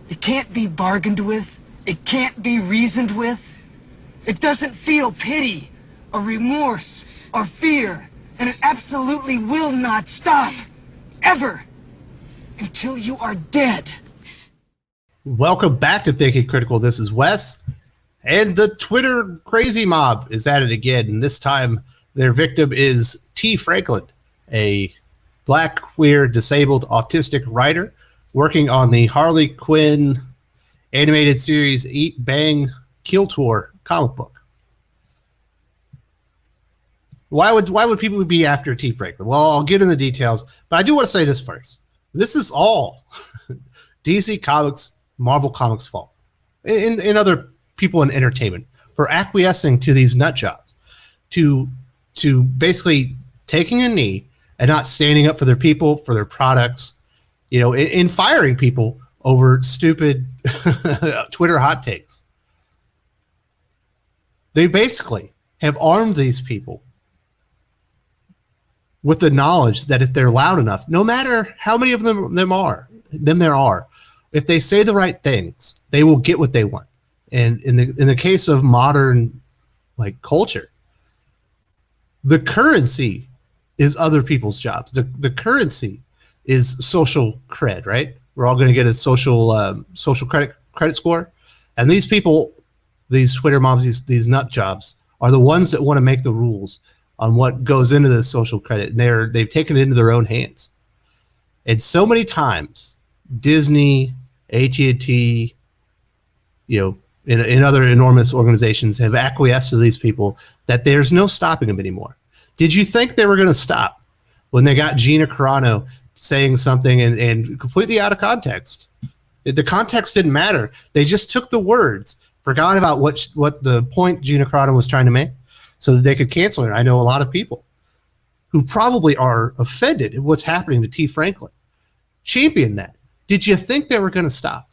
It can't be bargained with. It can't be reasoned with. It doesn't feel pity or remorse or fear. And it absolutely will not stop. Ever. Until you are dead. Welcome back to Thinking Critical. This is Wes. And the Twitter crazy mob is at it again. And this time, their victim is T. Franklin, a black, queer, disabled, autistic writer working on the Harley Quinn animated series Eat, Bang, Kill Tour comic book. Why would people be after T. Franklin? Well, I'll get into the details, but I do want to say this first. This is all DC Comics, Marvel Comics' fault, and other people in entertainment for acquiescing to these nut jobs, to basically taking a knee and not standing up for their people, for their products, in firing people over stupid Twitter hot takes. They basically have armed these people with the knowledge that if they're loud enough, no matter how many of them there are, if they say the right things, they will get what they want. And in the case of modern culture, the currency is other people's jobs. The currency is social cred, right? We're all going to get a social credit score, and these people, these Twitter mobs, these nut jobs, are the ones that want to make the rules on what goes into this social credit, and they've taken it into their own hands. And so many times, Disney, AT&T, in other enormous organizations have acquiesced to these people that there's no stopping them anymore. Did you think they were going to stop when they got Gina Carano saying something and completely out of context? The context didn't matter. They just took the words, forgot about what the point Gina Carano was trying to make, so that they could cancel her. I know a lot of people who probably are offended at what's happening to T. Franklin. Champion that. Did you think they were going to stop?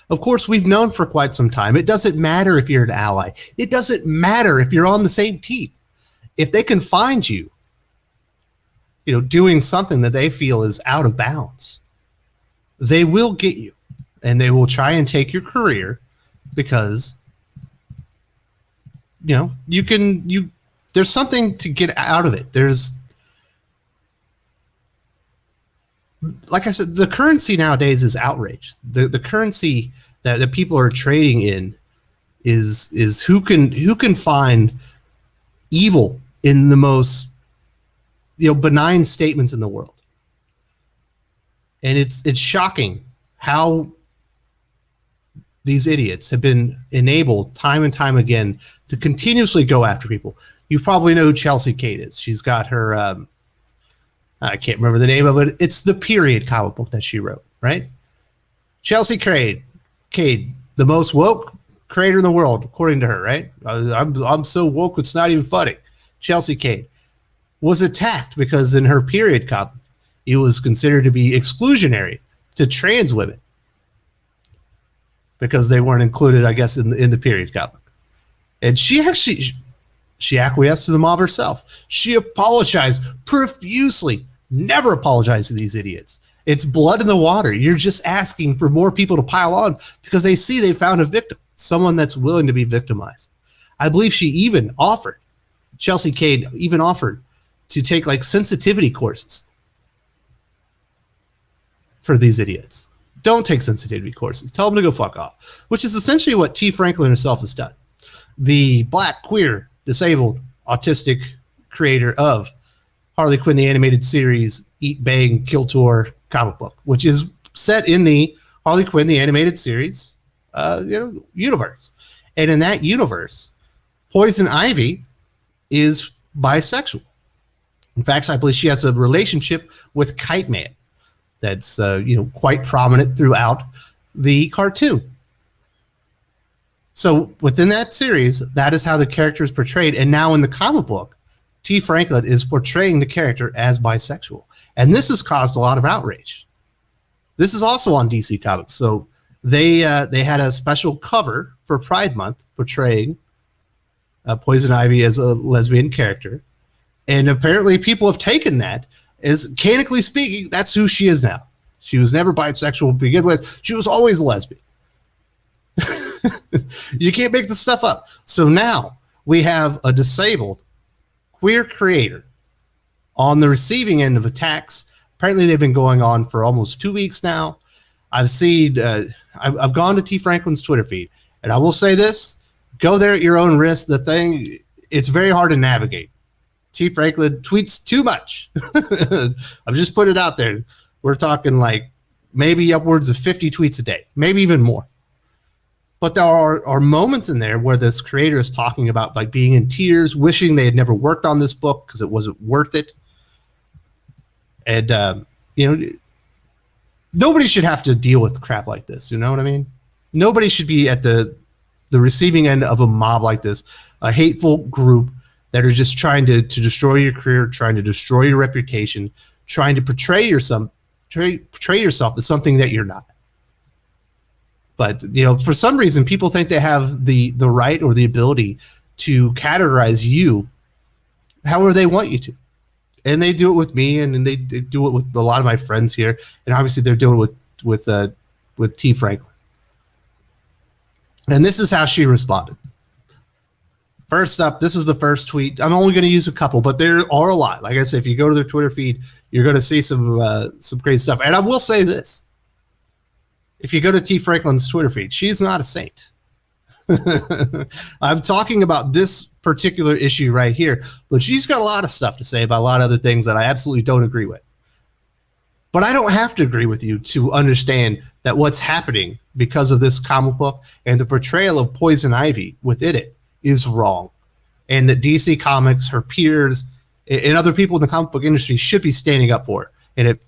Of course, we've known for quite some time. It doesn't matter if you're an ally. It doesn't matter if you're on the same team. If they can find you, doing something that they feel is out of bounds, they will get you, and they will try and take your career because there's something to get out of it. There's, like I said, the currency nowadays is outrage. The currency that people are trading in is who can find evil in the most benign statements in the world. And it's shocking how these idiots have been enabled time and time again to continuously go after people. You probably know who Chelsea Kade is. She's got her, I can't remember the name of it. It's the period comic book that she wrote, right? Chelsea Kade, the most woke creator in the world, according to her, right? I'm so woke it's not even funny. Chelsea Kade was attacked because in her period comic, it was considered to be exclusionary to trans women, because they weren't included, I guess, in the period comic. And she acquiesced to the mob herself. She apologized profusely. Never apologized to these idiots. It's blood in the water. You're just asking for more people to pile on because they see they found a victim, someone that's willing to be victimized. I believe Chelsea Kade even offered to take sensitivity courses for these idiots. Don't take sensitivity courses. Tell them to go fuck off, which is essentially what T. Franklin herself has done. The black, queer, disabled, autistic creator of Harley Quinn, the animated series, Eat, Bang, Kill Tour comic book, which is set in the Harley Quinn, the animated series universe. And in that universe, Poison Ivy is bisexual. In fact, I believe she has a relationship with Kite Man that's quite prominent throughout the cartoon. So within that series, that is how the character is portrayed. And now in the comic book, T. Franklin is portraying the character as bisexual. And this has caused a lot of outrage. This is also on DC Comics. So they had a special cover for Pride Month portraying Poison Ivy as a lesbian character. And apparently people have taken that as, canonically speaking, that's who she is now. She was never bisexual to begin with. She was always a lesbian. You can't make this stuff up. So now we have a disabled queer creator on the receiving end of attacks. Apparently they've been going on for almost 2 weeks now. I've seen, I've gone to T. Franklin's Twitter feed, and I will say this, go there at your own risk. The thing, it's very hard to navigate. T. Franklin tweets too much. I've just put it out there. We're talking like maybe upwards of 50 tweets a day, maybe even more. But there are moments in there where this creator is talking about like being in tears, wishing they had never worked on this book because it wasn't worth it. And, you know, nobody should have to deal with crap like this. You know what I mean? Nobody should be at the receiving end of a mob like this, a hateful group that are just trying to destroy your career, trying to destroy your reputation, trying to portray yourself as something that you're not. But, you know, for some reason, people think they have the right or the ability to categorize you however they want you to. And they do it with me, and they do it with a lot of my friends here. And obviously they're doing it with T. Franklin. And this is how she responded. First up, this is the first tweet. I'm only going to use a couple, but there are a lot. Like I said, if you go to their Twitter feed, you're going to see some great stuff. And I will say this. If you go to T. Franklin's Twitter feed, she's not a saint. I'm talking about this particular issue right here, but she's got a lot of stuff to say about a lot of other things that I absolutely don't agree with. But I don't have to agree with you to understand that what's happening because of this comic book and the portrayal of Poison Ivy within it is wrong. And that DC Comics, her peers, and other people in the comic book industry should be standing up for it. And it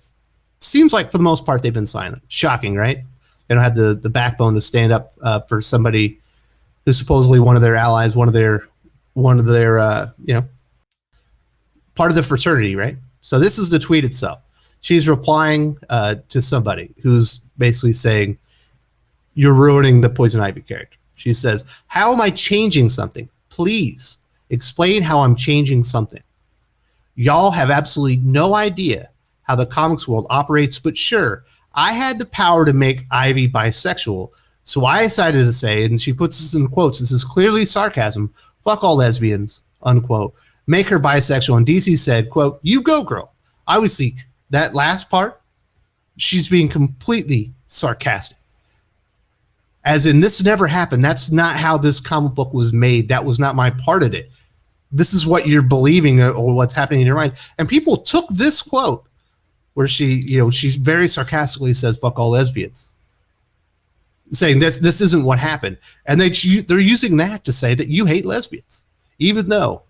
seems like for the most part they've been silent. Shocking, right? They don't have the backbone to stand up for somebody who's supposedly one of their allies, one of their you know, part of the fraternity, right? So this is the tweet itself. She's replying to somebody who's basically saying, "You're ruining the Poison Ivy character." She says, "How am I changing something? Please explain how I'm changing something. Y'all have absolutely no idea how the comics world operates, but sure, I had the power to make Ivy bisexual, so I decided to say," and she puts this in quotes, this is clearly sarcasm, "fuck all lesbians," unquote, "make her bisexual." And DC said, quote, "You go, girl." Obviously, that last part, she's being completely sarcastic. As in, this never happened. That's not how this comic book was made. That was not my part of it. This is what you're believing or what's happening in your mind. And people took this quote where she very sarcastically says, "fuck all lesbians," saying this isn't what happened. And they're using that to say that you hate lesbians, even though,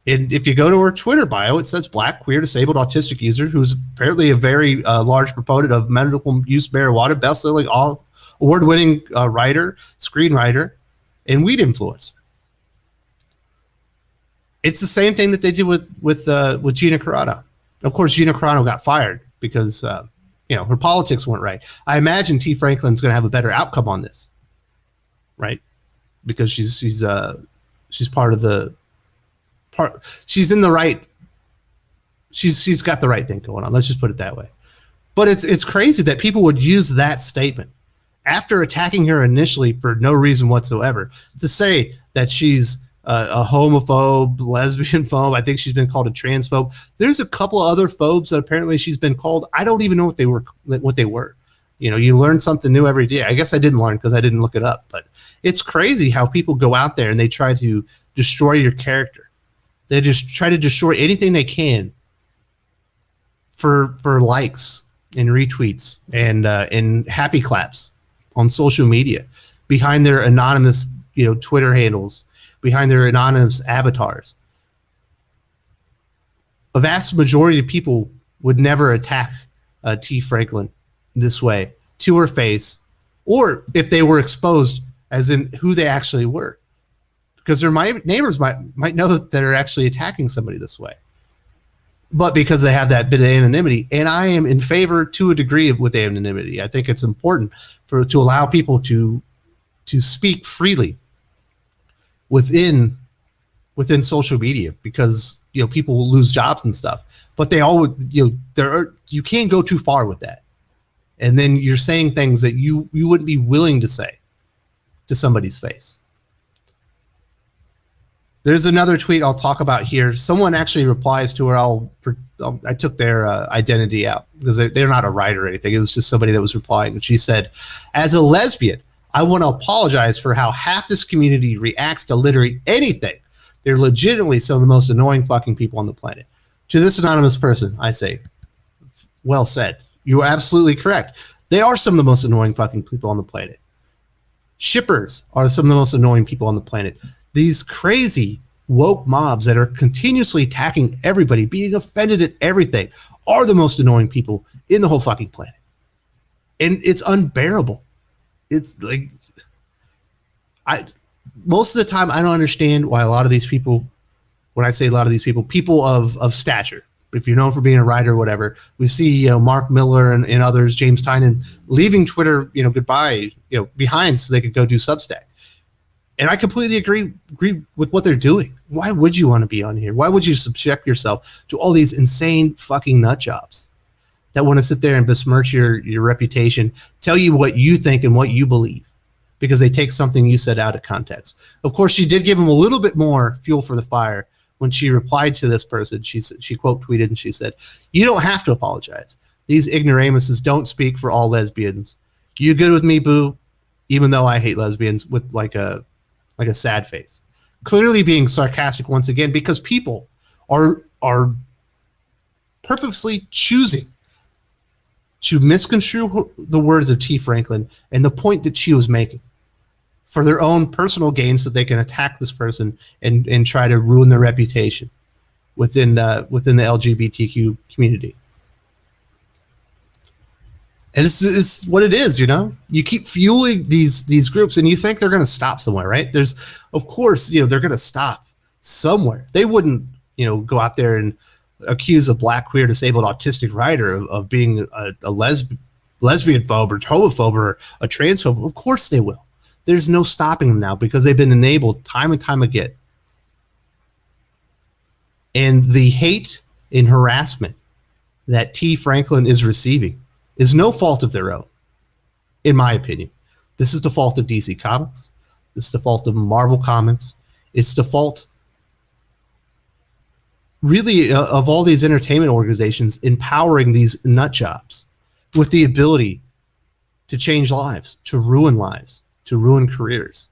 and if you go to her Twitter bio, it says black, queer, disabled, autistic user who's apparently a very large proponent of medical use marijuana, best-selling, award-winning writer, screenwriter, and weed influencer. It's the same thing that they did with Gina Carano. Of course, Gina Carano got fired because her politics weren't right. I imagine T. Franklin's going to have a better outcome on this, right? Because she's part of the part. She's in the right. She's got the right thing going on. Let's just put it that way. But it's crazy that people would use that statement after attacking her initially for no reason whatsoever to say that she's a homophobe, lesbian phobe. I think she's been called a transphobe. There's a couple of other phobes that apparently she's been called. I don't even know what they were. You learn something new every day. I guess I didn't learn because I didn't look it up. But it's crazy how people go out there and they try to destroy your character. They just try to destroy anything they can for likes and retweets and happy claps on social media behind their anonymous Twitter handles, behind their anonymous avatars. A vast majority of people would never attack T. Franklin this way to her face, or if they were exposed as in who they actually were, because their neighbors might know that they're actually attacking somebody this way. But because they have that bit of anonymity, and I am in favor to a degree with anonymity. I think it's important to allow people to speak freely within social media, because people will lose jobs and stuff. But they always you can't go too far with that. and then you're saying things that you wouldn't be willing to say to somebody's face. There's another tweet I'll talk about here. Someone actually replies to her. I took their identity out because they're not a writer or anything. It was just somebody that was replying. And she said, as a lesbian, I want to apologize for how half this community reacts to literally anything. They're legitimately some of the most annoying fucking people on the planet. To this anonymous person, I say, well said. You are absolutely correct. They are some of the most annoying fucking people on the planet. Shippers are some of the most annoying people on the planet. These crazy woke mobs that are continuously attacking everybody, being offended at everything, are the most annoying people in the whole fucking planet. And it's unbearable. It's like, most of the time I don't understand why a lot of these people, when I say a lot of these people, people of stature, if you're known for being a writer or whatever, we see Mark Miller and others, James Tynan, leaving Twitter, goodbye, behind so they could go do Substack. And I completely agree with what they're doing. Why would you want to be on here? Why would you subject yourself to all these insane fucking nut jobs that want to sit there and besmirch your reputation, tell you what you think and what you believe, because they take something you said out of context? Of course, she did give him a little bit more fuel for the fire when she replied to this person. She quote tweeted and she said, "You don't have to apologize. These ignoramuses don't speak for all lesbians. You good with me, boo? Even though I hate lesbians," with like a sad face. Clearly being sarcastic once again, because people are purposely choosing to misconstrue the words of T. Franklin and the point that she was making for their own personal gain, so they can attack this person and try to ruin their reputation within the LGBTQ community. And it's what it is, You keep fueling these groups, and you think they're going to stop somewhere, right? Of course, they're going to stop somewhere. They wouldn't, go out there and accuse a black, queer, disabled, autistic writer of being a lesbian phobe or homophobe or a transphobe. Of course they will. There's no stopping them now because they've been enabled time and time again. And the hate and harassment that T. Franklin is receiving is no fault of their own, in my opinion. This is the fault of DC Comics. This is the fault of Marvel Comics. It's the fault, really, of all these entertainment organizations empowering these nut jobs with the ability to change lives, to ruin careers.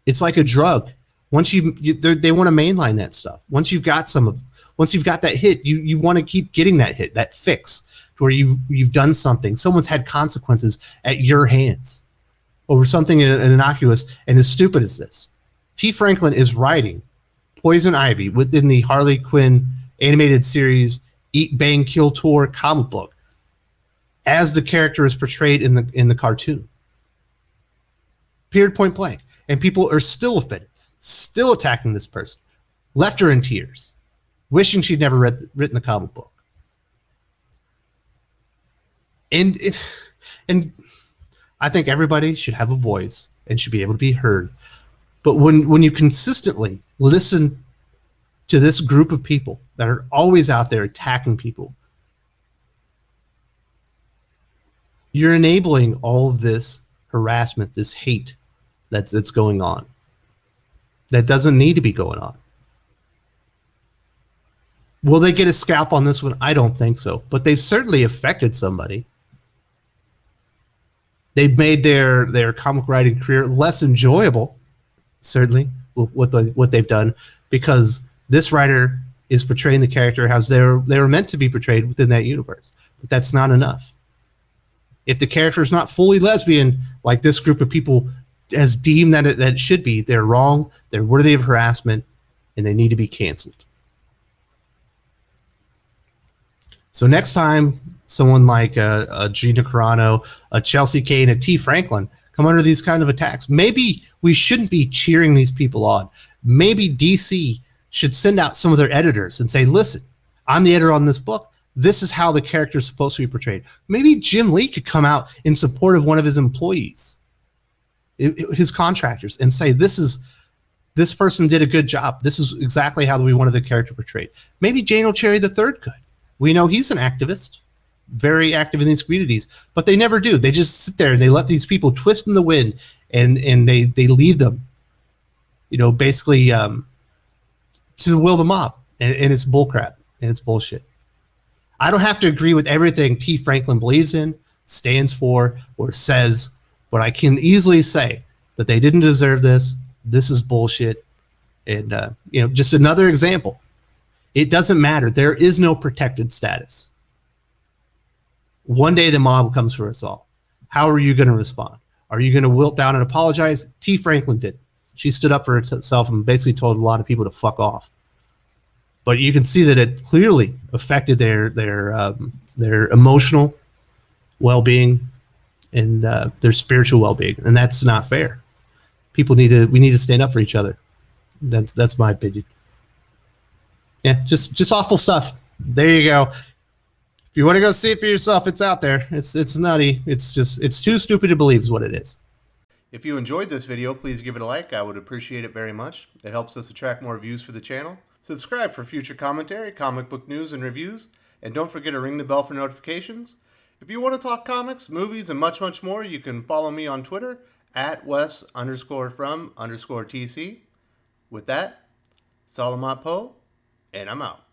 It's like a drug. Once they want to mainline that stuff. Once you've got that hit, you want to keep getting that hit, that fix, where you've done something. Someone's had consequences at your hands over something innocuous and as stupid as this. T. Franklin is writing Poison Ivy within the Harley Quinn animated series Eat, Bang, Kill Tour comic book as the character is portrayed in the cartoon. Period, point blank. And people are still offended, still attacking this person, left her in tears, wishing she'd never written the comic book. And I think everybody should have a voice and should be able to be heard. But when you consistently listen to this group of people that are always out there attacking people, you're enabling all of this harassment, this hate that's going on. That doesn't need to be going on. Will they get a scalp on this one? I don't think so. But they've certainly affected somebody. They've made their comic writing career less enjoyable, certainly, with what they've done, because this writer is portraying the character as they were meant to be portrayed within that universe. But that's not enough. If the character is not fully lesbian, like this group of people has deemed that it should be, they're wrong, they're worthy of harassment, and they need to be canceled. So next time someone like a Gina Carano, a Chelsea Kade, a T. Franklin come under these kind of attacks, maybe we shouldn't be cheering these people on. Maybe DC should send out some of their editors and say, listen, I'm the editor on this book. This is how the character is supposed to be portrayed. Maybe Jim Lee could come out in support of one of his employees, his contractors, and say, this person did a good job. This is exactly how we wanted the character portrayed. Maybe Jane O'Cherry III could. We know he's an activist. very active in these communities, but they never do. They just sit there and they let these people twist in the wind, and they leave them, basically to the will of the mob, and it's bullcrap and it's bullshit. I don't have to agree with everything T. Franklin believes in, stands for, or says, but I can easily say that they didn't deserve this. This is bullshit. And, just another example. It doesn't matter. There is no protected status. One day the mob comes for us all. How are you going to respond? Are you going to wilt down and apologize? T. Franklin did. She stood up for herself and basically told a lot of people to fuck off. But you can see that it clearly affected their emotional well-being and their spiritual well-being, and that's not fair. We need to stand up for each other. That's my opinion. Yeah, just awful stuff. There you go. If you want to go see it for yourself, it's out there. It's nutty. It's too stupid to believe is what it is. If you enjoyed this video, please give it a like. I would appreciate it very much. It helps us attract more views for the channel. Subscribe for future commentary, comic book news, and reviews. And don't forget to ring the bell for notifications. If you want to talk comics, movies, and much, much more, you can follow me on Twitter at Wes_from_TC. With that, Salamat Po, and I'm out.